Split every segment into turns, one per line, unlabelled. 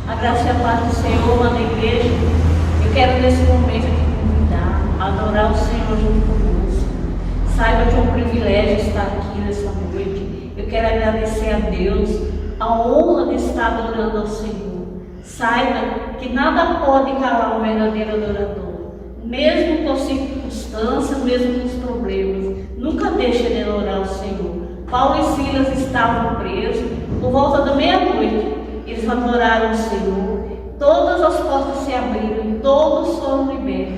A graça e a paz do Senhor, amada igreja. Eu quero nesse momento te convidar a adorar o Senhor junto conosco. Saiba que é um privilégio estar aqui nessa noite. Eu quero agradecer a Deus a honra de estar adorando ao Senhor. Saiba que nada pode calar um verdadeiro adorador. Mesmo com circunstâncias, mesmo com os problemas, nunca deixe de adorar o Senhor. Paulo e Silas estavam presos por volta da meia-noite. Eles adoraram o Senhor, todas as portas se abriram e todos foram libertos.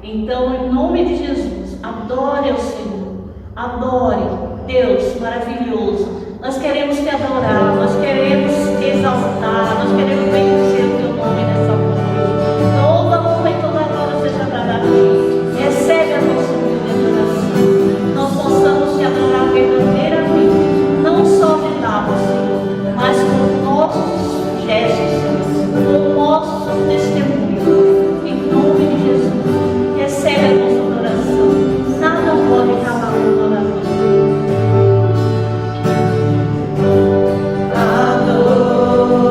Então, em nome de Jesus, adore ao Senhor, adore Deus maravilhoso. Nós queremos te adorar, nós queremos te exaltar, nós queremos bendizer o teu nome nessa noite. Toda honra e toda glória seja dada a ti. Recebe a nossa humilde adoração. Nós possamos te adorar verdadeiramente, não só de lábios, Senhor, mas com nossos gestos, com o nosso testemunho. Em nome de Jesus, recebe a nossa adoração. Nada pode calar o adorador.
Adoro.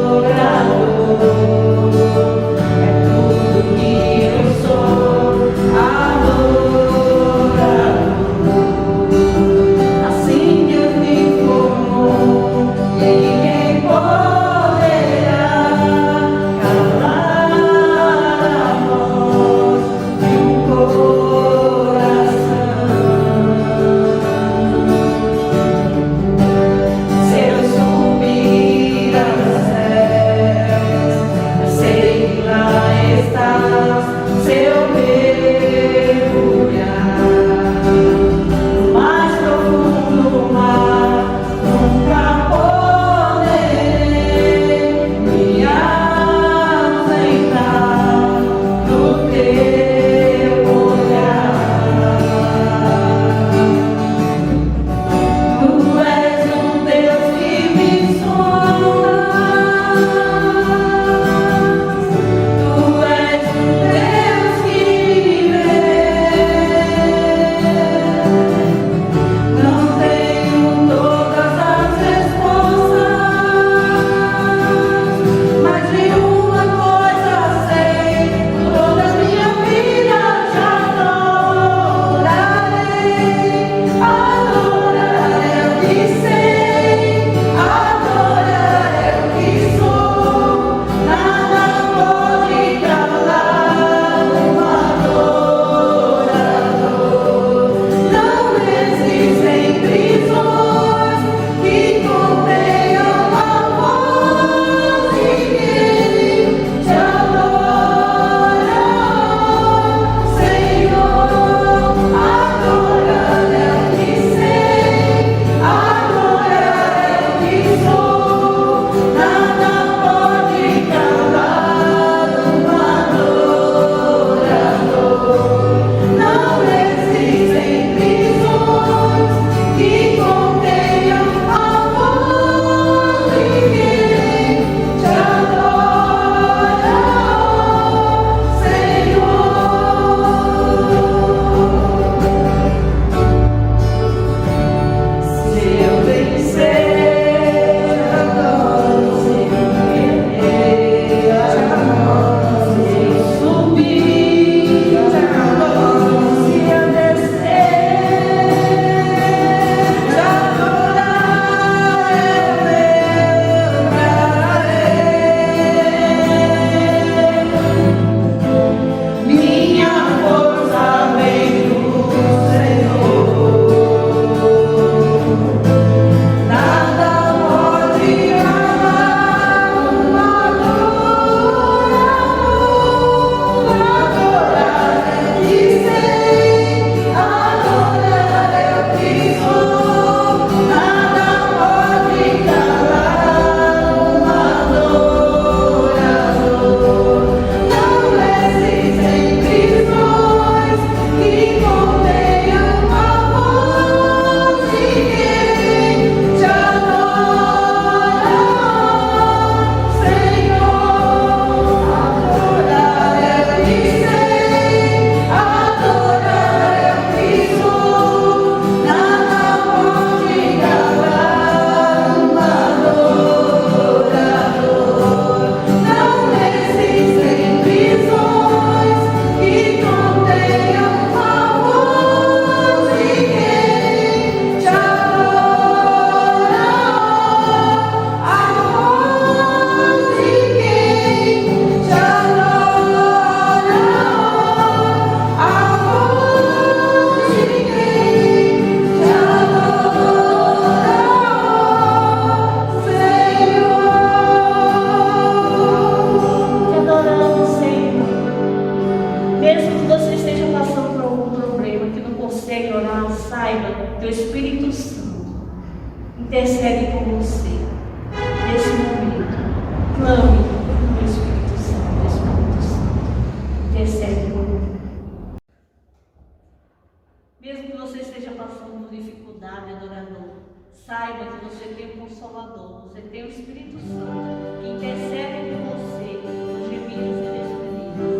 mas você tem um Consolador, você tem o Espírito Santo que intercede por você com gemidos inexprimíveis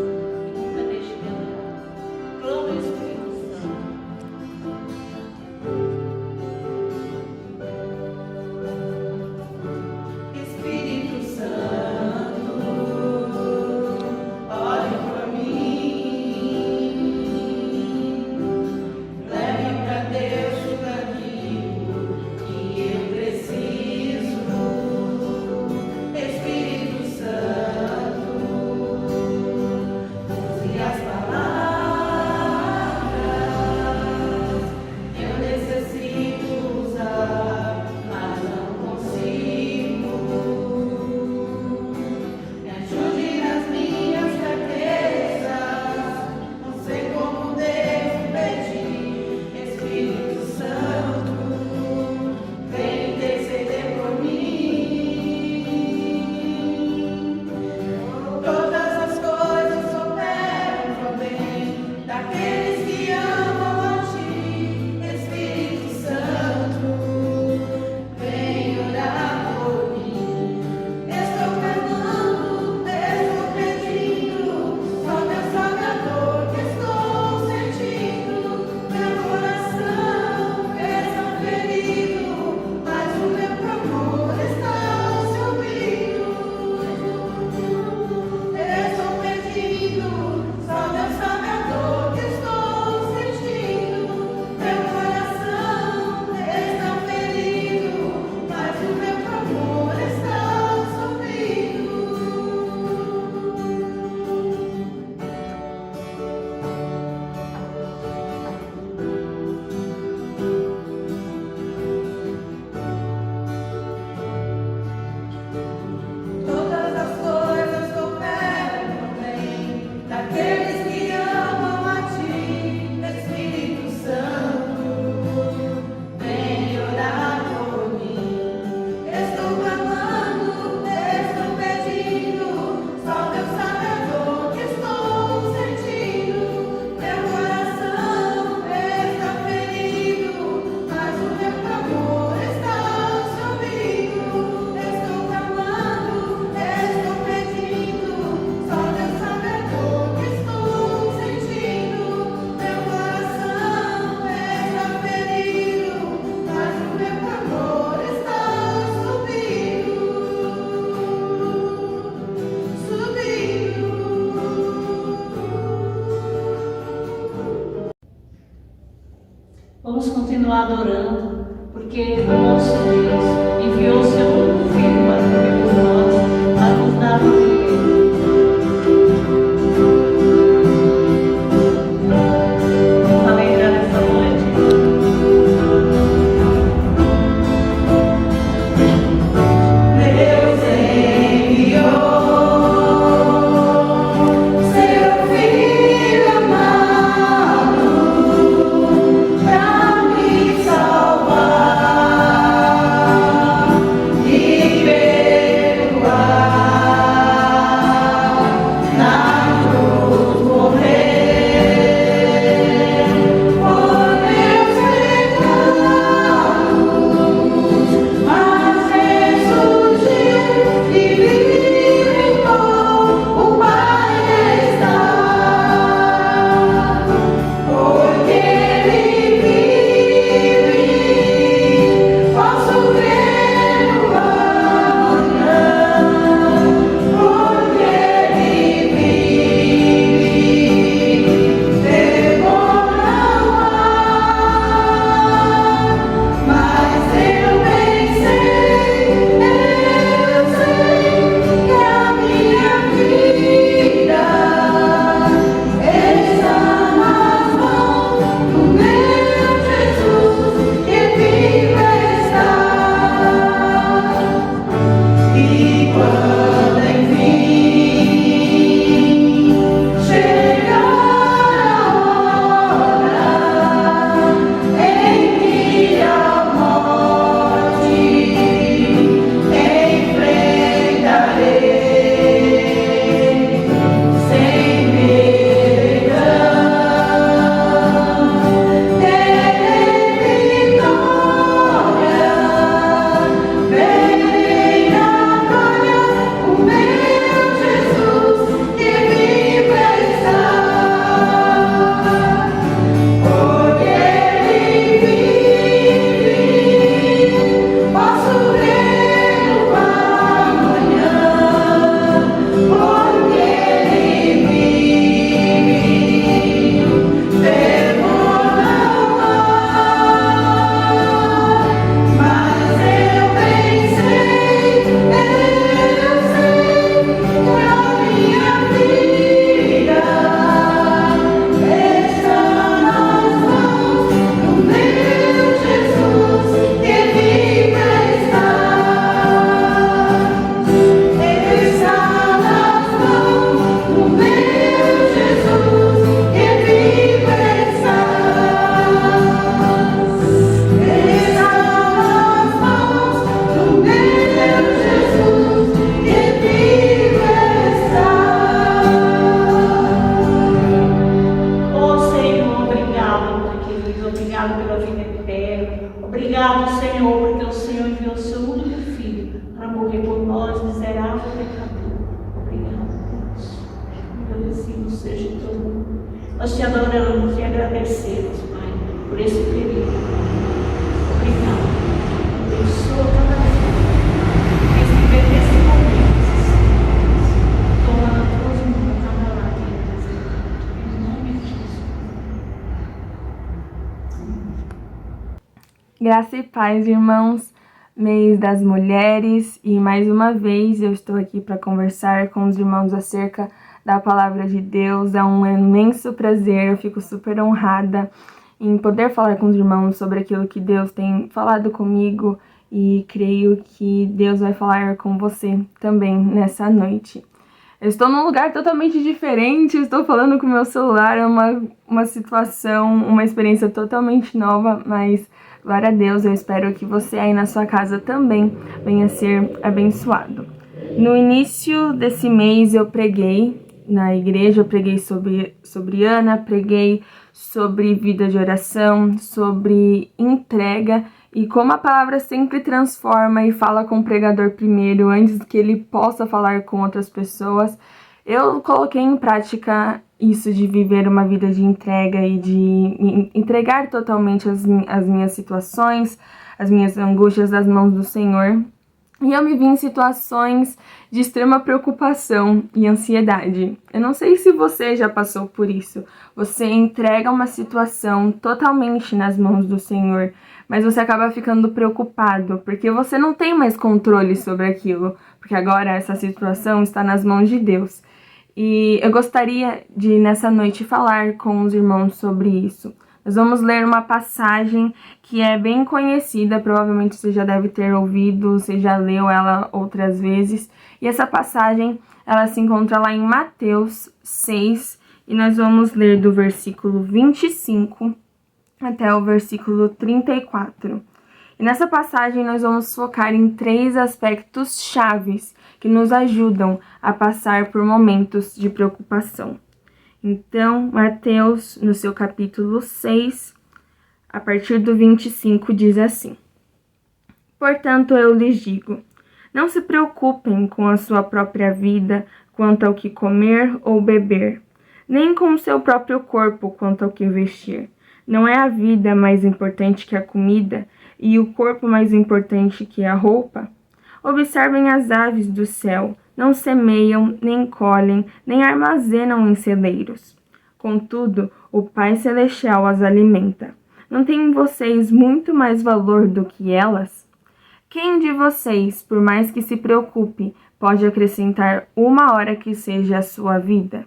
e nunca deixe de orar. Clame o Espírito Santo.
Espírito Santo, olhe para mim, leve para Deus tudo aquilo que eu preciso. Espírito Santo, use as palavras que eu necessito usar, mas não consigo. Me ajude nas minhas fraquezas, não sei como devo pedir. Espírito Santo, vem interceder por mim. Todas as coisas cooperam pro bem daqueles que amam a Ti. Espírito Santo, vem orar por mim. Estou clamando, estou pedindo, só Deus sabe a dor que estou sentindo. Meu coração está ferido, mas o meu clamor está ao seu ouvido. Estou pedindo, só Deus sabe a dor que estou sentindo. Meu coração está ferido, mas o meu clamor está ao seu ouvido. Todas as coisas cooperam pro bem daqueles que amam a Ti. Espírito Santo, vem orar por mim. Estou clamando, estou pedindo, só Deus sabe a dor que estou sentindo. Meu coração está ferido, mas o meu clamor está ao seu ouvido. Estou clamando, estou pedindo, só Deus sabe a dor que estou sentindo. Meu coração está ferido, mas o meu clamor está subindo, subindo.
Vamos continuar adorando, porque o nosso Deus enviou seu único Filho para morrer por nós, para nos dar uma vida. Vamos alegrar essa noite.
Deus enviou seu Filho amado pra me salvar.
Nós te adoramos e agradecemos, Pai, por esse período. Obrigado. Abençoa cada vida que viver nesse momento. Toma nas tuas mãos cada lágrima. Em nome de Jesus.
Graça e paz, irmãos, mês das mulheres, e mais uma vez eu estou aqui para conversar com os irmãos acerca da palavra de Deus. É um imenso prazer, eu fico super honrada em poder falar com os irmãos sobre aquilo que Deus tem falado comigo, e creio que Deus vai falar com você também nessa noite. Eu estou num lugar totalmente diferente, estou falando com o meu celular, é uma situação, uma experiência totalmente nova, mas glória a Deus, eu espero que você aí na sua casa também venha ser abençoado. No início desse mês eu preguei na igreja, eu preguei sobre Ana, preguei sobre vida de oração, sobre entrega, e como a palavra sempre transforma e fala com o pregador primeiro, antes que ele possa falar com outras pessoas. Eu coloquei em prática isso de viver uma vida de entrega e de me entregar totalmente as minhas situações, as minhas angústias nas mãos do Senhor. E eu me vi em situações de extrema preocupação e ansiedade. Eu não sei se você já passou por isso. Você entrega uma situação totalmente nas mãos do Senhor, mas você acaba ficando preocupado, porque você não tem mais controle sobre aquilo, porque agora essa situação está nas mãos de Deus. E eu gostaria de, nessa noite, falar com os irmãos sobre isso. Nós vamos ler uma passagem que é bem conhecida, provavelmente você já deve ter ouvido, você já leu ela outras vezes. E essa passagem, ela se encontra lá em Mateus 6, e nós vamos ler do versículo 25 até o versículo 34. E nessa passagem nós vamos focar em 3 aspectos chaves que nos ajudam a passar por momentos de preocupação. Então, Mateus, no seu capítulo 6, a partir do 25, diz assim: Portanto, eu lhes digo, não se preocupem com a sua própria vida quanto ao que comer ou beber, nem com o seu próprio corpo quanto ao que vestir. Não é a vida mais importante que a comida, e o corpo mais importante que a roupa? Observem as aves do céu, não semeiam, nem colhem, nem armazenam em celeiros. Contudo, o Pai Celestial as alimenta. Não têm vocês muito mais valor do que elas? Quem de vocês, por mais que se preocupe, pode acrescentar 1 hora que seja a sua vida?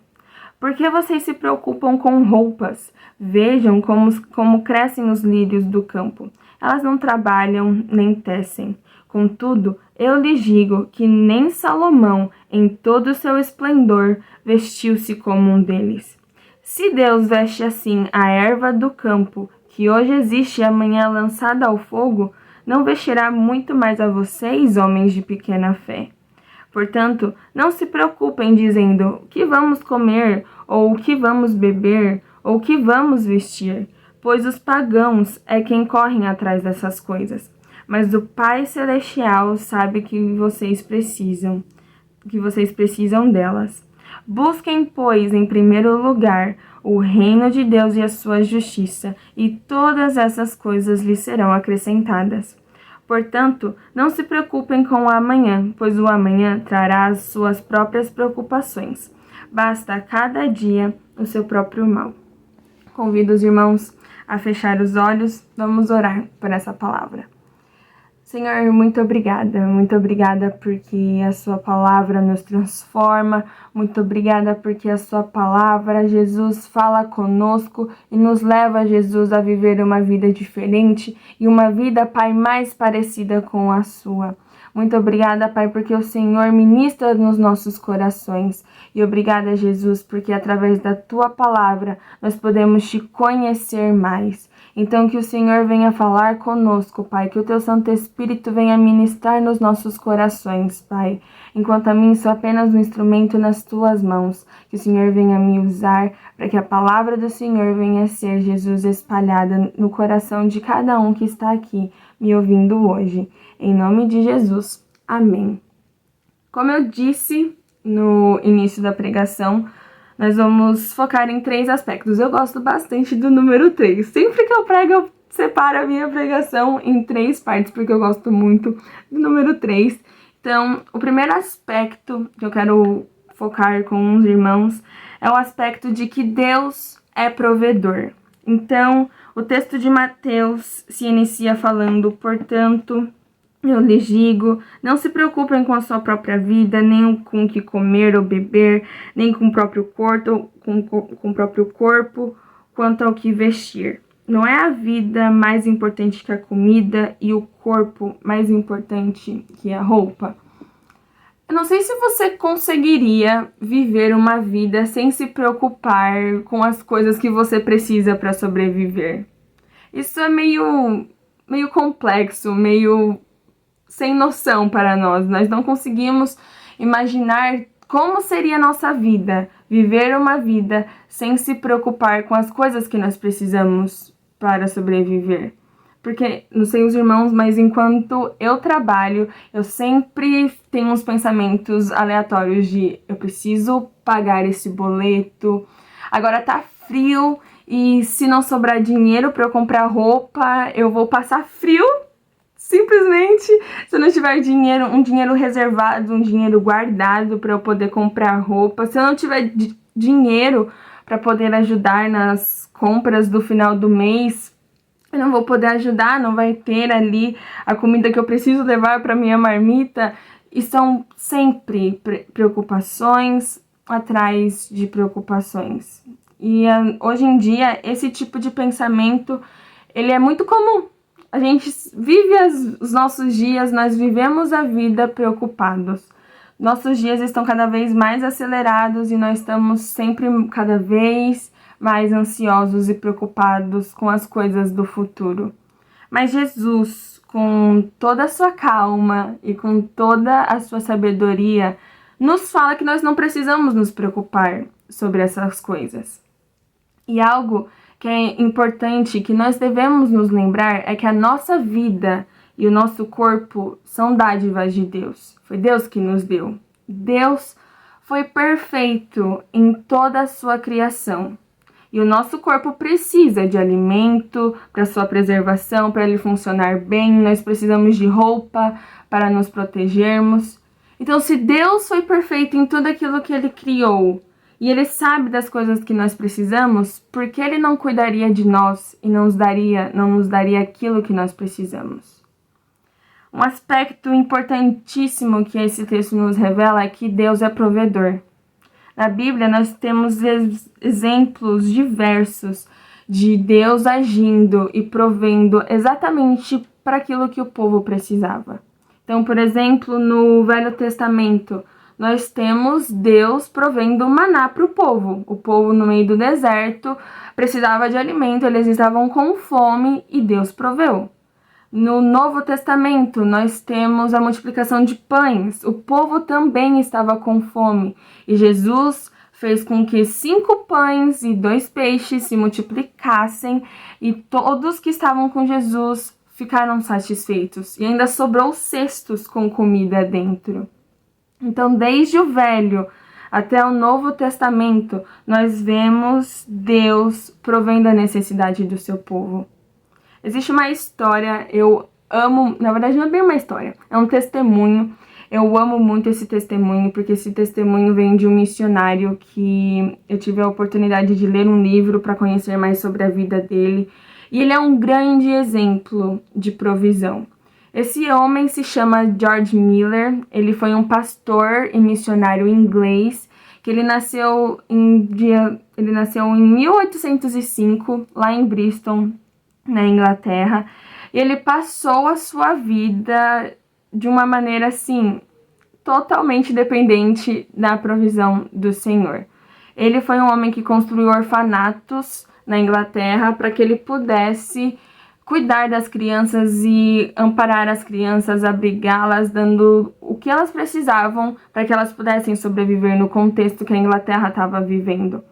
Por que vocês se preocupam com roupas? Vejam como crescem os lírios do campo. Elas não trabalham nem tecem. Contudo, eu lhes digo que nem Salomão, em todo o seu esplendor, vestiu-se como um deles. Se Deus veste assim a erva do campo, que hoje existe e amanhã é lançada ao fogo, não vestirá muito mais a vocês, homens de pequena fé. Portanto, não se preocupem dizendo o que vamos comer, ou o que vamos beber, ou o que vamos vestir, pois os pagãos é quem correm atrás dessas coisas. Mas o Pai Celestial sabe que vocês precisam delas. Busquem, pois, em primeiro lugar, o reino de Deus e a sua justiça, e todas essas coisas lhes serão acrescentadas. Portanto, não se preocupem com o amanhã, pois o amanhã trará as suas próprias preocupações. Basta a cada dia o seu próprio mal. Convido os irmãos a fechar os olhos. Vamos orar por essa palavra. Senhor, muito obrigada porque a sua palavra nos transforma, muito obrigada porque a sua palavra, Jesus, fala conosco e nos leva, Jesus, a viver uma vida diferente e uma vida, Pai, mais parecida com a sua. Muito obrigada, Pai, porque o Senhor ministra nos nossos corações. E obrigada, Jesus, porque através da Tua palavra nós podemos Te conhecer mais. Então, que o Senhor venha falar conosco, Pai, que o Teu Santo Espírito venha ministrar nos nossos corações, Pai. Enquanto a mim sou apenas um instrumento nas Tuas mãos, que o Senhor venha me usar para que a palavra do Senhor venha ser, Jesus, espalhada no coração de cada um que está aqui me ouvindo hoje. Em nome de Jesus. Amém. Como eu disse no início da pregação, nós vamos focar em 3 aspectos. Eu gosto bastante do número 3. Sempre que eu prego, eu separo a minha pregação em 3 partes, porque eu gosto muito do número 3. Então, o primeiro aspecto que eu quero focar com os irmãos é o aspecto de que Deus é provedor. Então, o texto de Mateus se inicia falando, portanto, eu lhes digo, não se preocupem com a sua própria vida, nem com o que comer ou beber, nem com o próprio corpo, quanto ao que vestir. Não é a vida mais importante que a comida e o corpo mais importante que a roupa? Eu não sei se você conseguiria viver uma vida sem se preocupar com as coisas que você precisa para sobreviver. Isso é meio complexo, meio sem noção para nós. Nós não conseguimos imaginar como seria a nossa vida, viver uma vida sem se preocupar com as coisas que nós precisamos para sobreviver. Porque, não sei os irmãos, mas enquanto eu trabalho, eu sempre tenho uns pensamentos aleatórios de eu preciso pagar esse boleto, agora tá frio e se não sobrar dinheiro para eu comprar roupa, eu vou passar frio. Simplesmente, se eu não tiver dinheiro, um dinheiro reservado, um dinheiro guardado para eu poder comprar roupa, se eu não tiver dinheiro para poder ajudar nas compras do final do mês, eu não vou poder ajudar, não vai ter ali a comida que eu preciso levar para minha marmita. E são sempre preocupações atrás de preocupações. E hoje em dia, esse tipo de pensamento, ele é muito comum. A gente vive os nossos dias, nós vivemos a vida preocupados. Nossos dias estão cada vez mais acelerados e nós estamos sempre cada vez mais ansiosos e preocupados com as coisas do futuro. Mas Jesus, com toda a sua calma e com toda a sua sabedoria, nos fala que nós não precisamos nos preocupar sobre essas coisas. E algo que é importante, que nós devemos nos lembrar, é que a nossa vida e o nosso corpo são dádivas de Deus. Foi Deus que nos deu. Deus foi perfeito em toda a sua criação. E o nosso corpo precisa de alimento para sua preservação, para ele funcionar bem. Nós precisamos de roupa para nos protegermos. Então, se Deus foi perfeito em tudo aquilo que ele criou, e ele sabe das coisas que nós precisamos, por que ele não cuidaria de nós e não nos daria aquilo que nós precisamos? Um aspecto importantíssimo que esse texto nos revela é que Deus é provedor. Na Bíblia, nós temos exemplos diversos de Deus agindo e provendo exatamente para aquilo que o povo precisava. Então, por exemplo, no Velho Testamento, nós temos Deus provendo maná para o povo. O povo, no meio do deserto, precisava de alimento, eles estavam com fome e Deus proveu. No Novo Testamento, nós temos a multiplicação de pães. O povo também estava com fome. E Jesus fez com que 5 pães e 2 peixes se multiplicassem. E todos que estavam com Jesus ficaram satisfeitos. E ainda sobrou cestos com comida dentro. Então, desde o Velho até o Novo Testamento, nós vemos Deus provendo a necessidade do seu povo. Existe uma história, eu amo, na verdade não é bem uma história, é um testemunho. Eu amo muito esse testemunho, porque esse testemunho vem de um missionário que eu tive a oportunidade de ler um livro para conhecer mais sobre a vida dele. E ele é um grande exemplo de provisão. Esse homem se chama George Miller, ele foi um pastor e missionário inglês, que ele nasceu em 1805, lá em Bristol, na Inglaterra, e ele passou a sua vida de uma maneira assim, totalmente dependente da provisão do Senhor. Ele foi um homem que construiu orfanatos na Inglaterra para que ele pudesse cuidar das crianças e amparar as crianças, abrigá-las, dando o que elas precisavam para que elas pudessem sobreviver no contexto que a Inglaterra estava vivendo.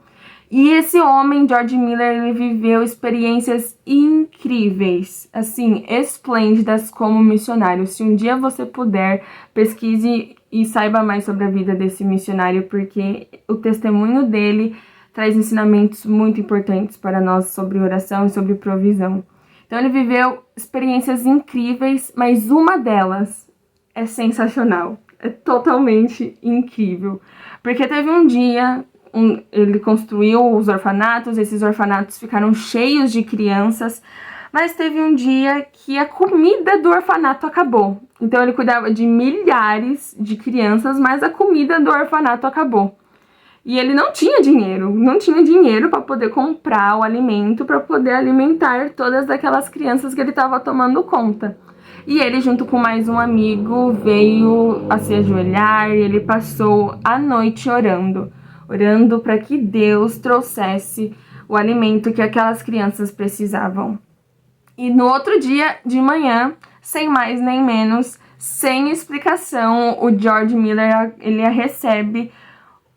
E esse homem, George Miller, ele viveu experiências incríveis, assim, esplêndidas como missionário. Se um dia você puder, pesquise e saiba mais sobre a vida desse missionário, porque o testemunho dele traz ensinamentos muito importantes para nós sobre oração e sobre provisão. Então ele viveu experiências incríveis, mas uma delas é sensacional, é totalmente incrível. Porque teve um dia, ele construiu os orfanatos, esses orfanatos ficaram cheios de crianças, mas teve um dia que a comida do orfanato acabou. Então ele cuidava de milhares de crianças, mas a comida do orfanato acabou. E ele não tinha dinheiro para poder comprar o alimento, para poder alimentar todas aquelas crianças que ele estava tomando conta. E ele, junto com mais um amigo, veio a se ajoelhar e ele passou a noite orando para que Deus trouxesse o alimento que aquelas crianças precisavam. E no outro dia de manhã, sem mais nem menos, sem explicação, o George Miller ele recebe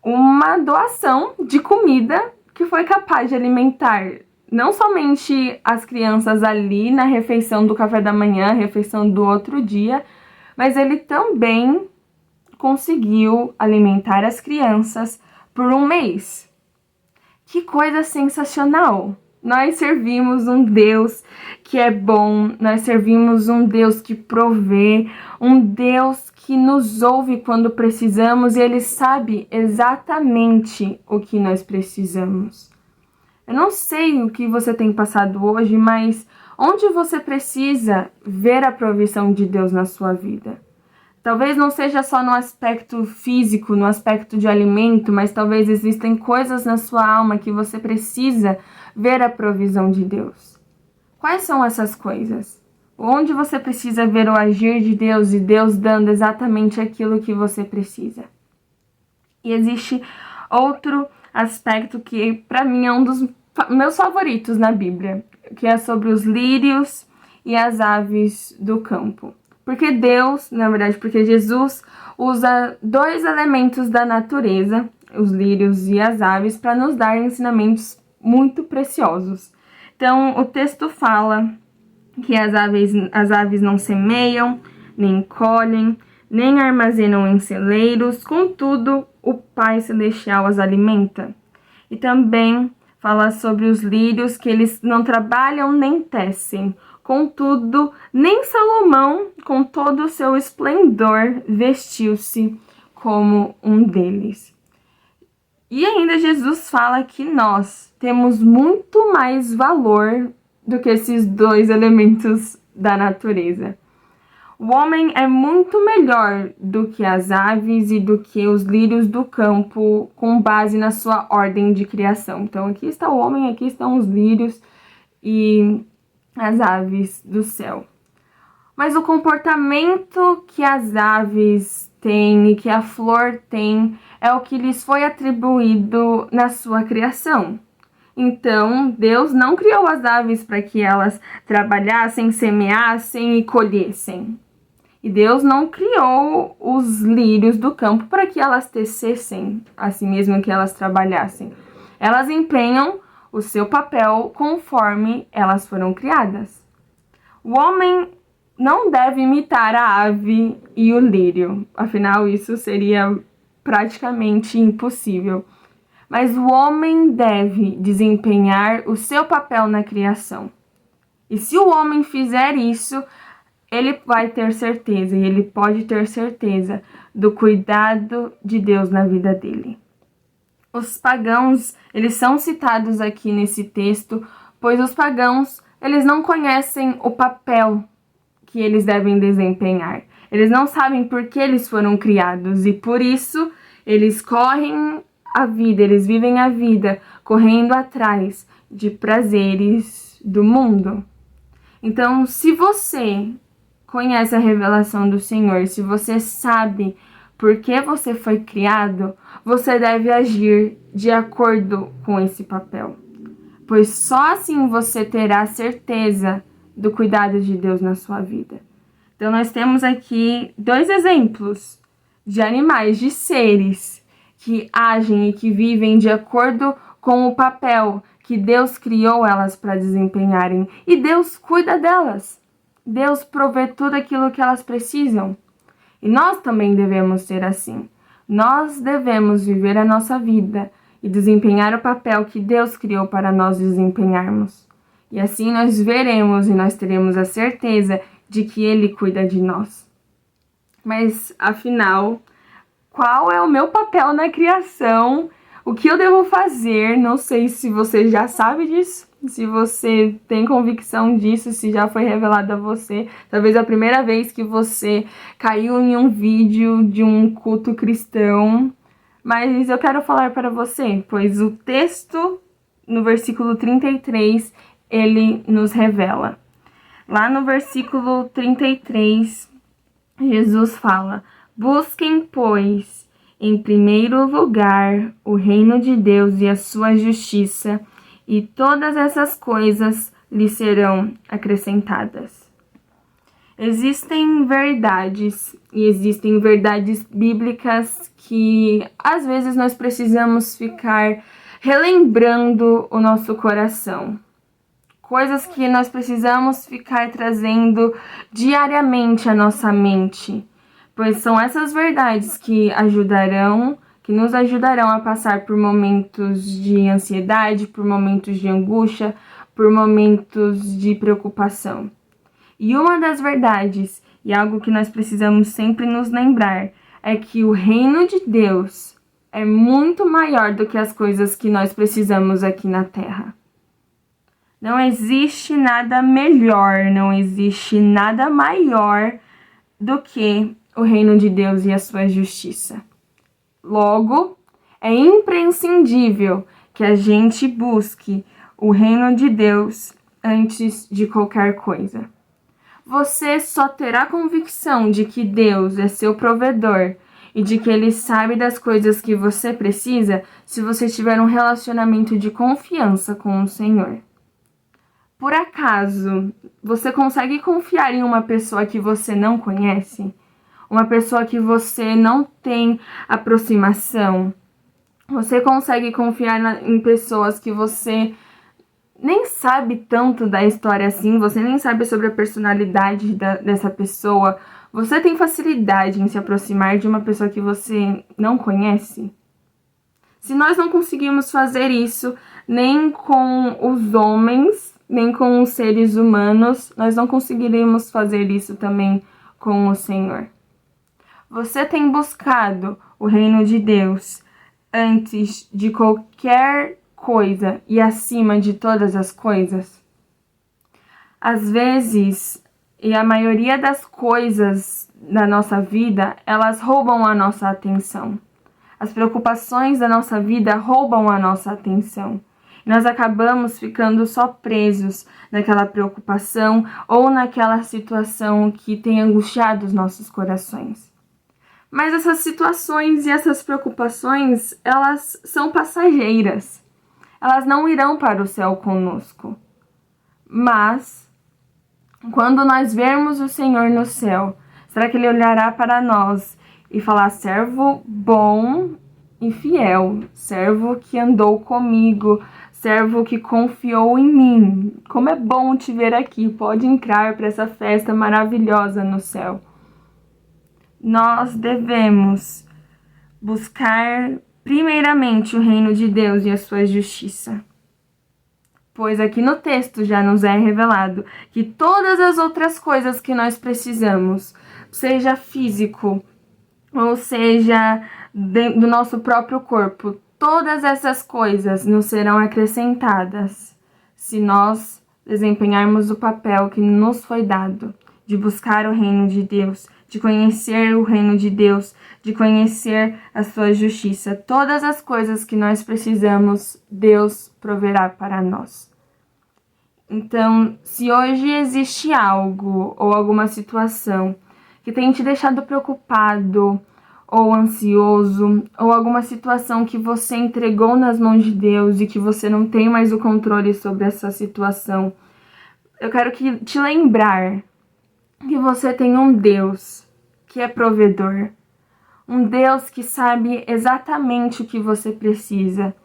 uma doação de comida que foi capaz de alimentar não somente as crianças ali na refeição do café da manhã, refeição do outro dia, mas ele também conseguiu alimentar as crianças por um mês. Que coisa sensacional! Nós servimos um Deus que é bom, nós servimos um Deus que provê, um Deus que nos ouve quando precisamos e Ele sabe exatamente o que nós precisamos. Eu não sei o que você tem passado hoje, mas onde você precisa ver a provisão de Deus na sua vida? Talvez não seja só no aspecto físico, no aspecto de alimento, mas talvez existem coisas na sua alma que você precisa ver a provisão de Deus. Quais são essas coisas? Onde você precisa ver o agir de Deus e Deus dando exatamente aquilo que você precisa? E existe outro aspecto que para mim é um dos meus favoritos na Bíblia, que é sobre os lírios e as aves do campo. Porque porque Jesus usa dois elementos da natureza, os lírios e as aves, para nos dar ensinamentos muito preciosos. Então, o texto fala que as aves não semeiam, nem colhem, nem armazenam em celeiros, contudo, o Pai Celestial as alimenta. E também fala sobre os lírios, que eles não trabalham nem tecem. Contudo, nem Salomão, com todo o seu esplendor, vestiu-se como um deles. E ainda Jesus fala que nós temos muito mais valor do que esses dois elementos da natureza. O homem é muito melhor do que as aves e do que os lírios do campo, com base na sua ordem de criação. Então, aqui está o homem, aqui estão os lírios e as aves do céu. Mas o comportamento que as aves têm e que a flor tem é o que lhes foi atribuído na sua criação. Então, Deus não criou as aves para que elas trabalhassem, semeassem e colhessem. E Deus não criou os lírios do campo para que elas tecessem, assim mesmo que elas trabalhassem. Elas empenham o seu papel conforme elas foram criadas. O homem não deve imitar a ave e o lírio, afinal isso seria praticamente impossível. Mas o homem deve desempenhar o seu papel na criação. E se o homem fizer isso, ele vai ter certeza, e ele pode ter certeza do cuidado de Deus na vida dele. Os pagãos, eles são citados aqui nesse texto, pois os pagãos, eles não conhecem o papel que eles devem desempenhar. Eles não sabem por que eles foram criados e por isso eles correm a vida, eles vivem a vida correndo atrás de prazeres do mundo. Então, se você conhece a revelação do Senhor, se você sabe por que você foi criado, você deve agir de acordo com esse papel. Pois só assim você terá certeza do cuidado de Deus na sua vida. Então nós temos aqui dois exemplos de animais, de seres que agem e que vivem de acordo com o papel que Deus criou elas para desempenharem. E Deus cuida delas. Deus provê tudo aquilo que elas precisam. E nós também devemos ser assim. Nós devemos viver a nossa vida e desempenhar o papel que Deus criou para nós desempenharmos. E assim nós veremos e nós teremos a certeza de que Ele cuida de nós. Mas, afinal, qual é o meu papel na criação? O que eu devo fazer? Não sei se você já sabe disso, se você tem convicção disso, se já foi revelado a você. Talvez a primeira vez que você caiu em um vídeo de um culto cristão. Mas eu quero falar para você, pois o texto, no versículo 33, ele nos revela. Lá no versículo 33, Jesus fala: busquem, pois, em primeiro lugar o reino de Deus e a sua justiça, e todas essas coisas lhe serão acrescentadas. Existem verdades e existem verdades bíblicas que às vezes nós precisamos ficar relembrando o nosso coração. Coisas que nós precisamos ficar trazendo diariamente à nossa mente, pois são essas verdades que nos ajudarão a passar por momentos de ansiedade, por momentos de angústia, por momentos de preocupação. E uma das verdades, e algo que nós precisamos sempre nos lembrar, é que o reino de Deus é muito maior do que as coisas que nós precisamos aqui na terra. Não existe nada melhor, não existe nada maior do que o reino de Deus e a sua justiça. Logo, é imprescindível que a gente busque o reino de Deus antes de qualquer coisa. Você só terá convicção de que Deus é seu provedor e de que Ele sabe das coisas que você precisa se você tiver um relacionamento de confiança com o Senhor. Por acaso, você consegue confiar em uma pessoa que você não conhece? Uma pessoa que você não tem aproximação? Você consegue confiar em pessoas que você nem sabe tanto da história assim, você nem sabe sobre a personalidade dessa pessoa? Você tem facilidade em se aproximar de uma pessoa que você não conhece? Se nós não conseguimos fazer isso nem com os homens, nem com os seres humanos, nós não conseguiremos fazer isso também com o Senhor. Você tem buscado o reino de Deus antes de qualquer coisa e acima de todas as coisas? Às vezes, e a maioria das coisas da nossa vida, elas roubam a nossa atenção. As preocupações da nossa vida roubam a nossa atenção. Nós acabamos ficando só presos naquela preocupação ou naquela situação que tem angustiado os nossos corações. Mas essas situações e essas preocupações, elas são passageiras. Elas não irão para o céu conosco. Mas, quando nós vermos o Senhor no céu, será que Ele olhará para nós e falar: servo bom e fiel, servo que andou comigo, servo que confiou em mim, como é bom te ver aqui, pode entrar para essa festa maravilhosa no céu. Nós devemos buscar primeiramente o reino de Deus e a sua justiça. Pois aqui no texto já nos é revelado que todas as outras coisas que nós precisamos, seja físico, ou seja do nosso próprio corpo, todas essas coisas nos serão acrescentadas se nós desempenharmos o papel que nos foi dado de buscar o reino de Deus, de conhecer o reino de Deus, de conhecer a sua justiça. Todas as coisas que nós precisamos, Deus proverá para nós. Então, se hoje existe algo ou alguma situação que tem te deixado preocupado ou ansioso, ou alguma situação que você entregou nas mãos de Deus e que você não tem mais o controle sobre essa situação, eu quero te lembrar que você tem um Deus que é provedor, um Deus que sabe exatamente o que você precisa,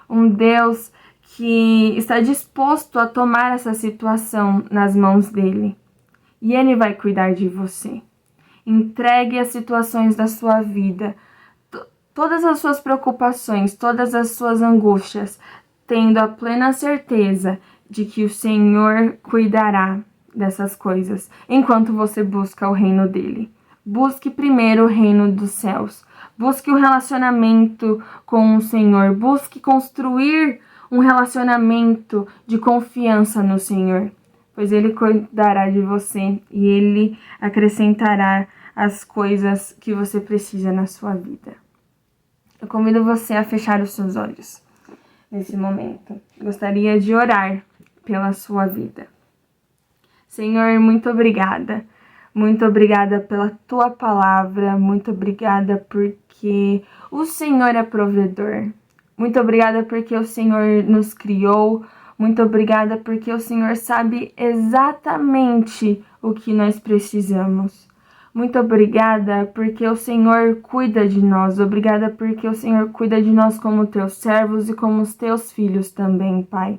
um Deus que está disposto a tomar essa situação nas mãos dele, e Ele vai cuidar de você. Entregue as situações da sua vida, todas as suas preocupações, todas as suas angústias, tendo a plena certeza de que o Senhor cuidará dessas coisas, enquanto você busca o reino dele. Busque primeiro o reino dos céus. Busque um relacionamento com o Senhor. Busque construir um relacionamento de confiança no Senhor, pois Ele cuidará de você e Ele acrescentará as coisas que você precisa na sua vida. Eu convido você a fechar os seus olhos nesse momento. Gostaria de orar pela sua vida. Senhor, muito obrigada. Muito obrigada pela tua palavra. Muito obrigada porque o Senhor é provedor. Muito obrigada porque o Senhor nos criou. Muito obrigada porque o Senhor sabe exatamente o que nós precisamos. Muito obrigada porque o Senhor cuida de nós. Obrigada porque o Senhor cuida de nós como teus servos e como os teus filhos também, Pai.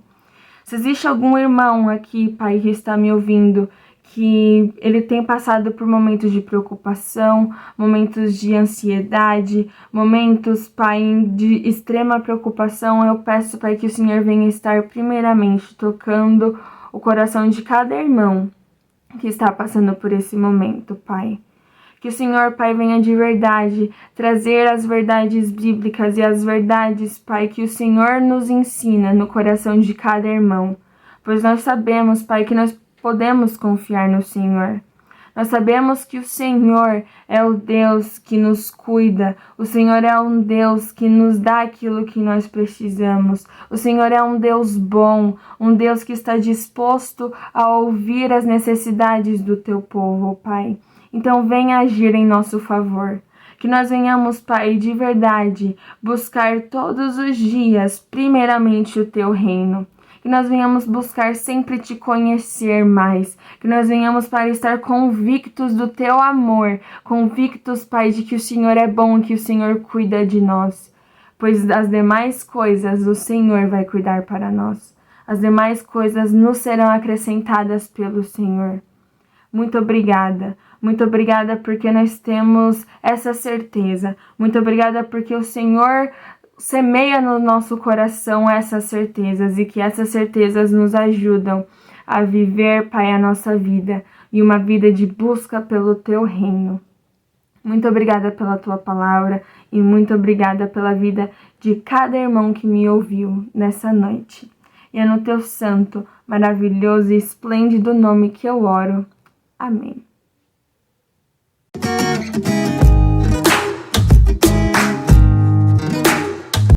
Se existe algum irmão aqui, Pai, que está me ouvindo, que ele tem passado por momentos de preocupação, momentos de ansiedade, momentos, Pai, de extrema preocupação, eu peço, Pai, que o Senhor venha estar primeiramente tocando o coração de cada irmão que está passando por esse momento, Pai. Que o Senhor, Pai, venha de verdade trazer as verdades bíblicas e as verdades, Pai, que o Senhor nos ensina no coração de cada irmão. Pois nós sabemos, Pai, que nós podemos confiar no Senhor. Nós sabemos que o Senhor é o Deus que nos cuida. O Senhor é um Deus que nos dá aquilo que nós precisamos. O Senhor é um Deus bom, um Deus que está disposto a ouvir as necessidades do teu povo, Pai. Então venha agir em nosso favor. Que nós venhamos, Pai, de verdade, buscar todos os dias, primeiramente, o teu reino. Que nós venhamos buscar sempre te conhecer mais. Que nós venhamos para estar convictos do teu amor. Convictos, Pai, de que o Senhor é bom e que o Senhor cuida de nós. Pois das demais coisas o Senhor vai cuidar para nós. As demais coisas nos serão acrescentadas pelo Senhor. Muito obrigada. Muito obrigada porque nós temos essa certeza. Muito obrigada porque o Senhor semeia no nosso coração essas certezas e que essas certezas nos ajudam a viver, Pai, a nossa vida e uma vida de busca pelo teu reino. Muito obrigada pela tua palavra e muito obrigada pela vida de cada irmão que me ouviu nessa noite. E é no teu santo, maravilhoso e esplêndido nome que eu oro. Amém.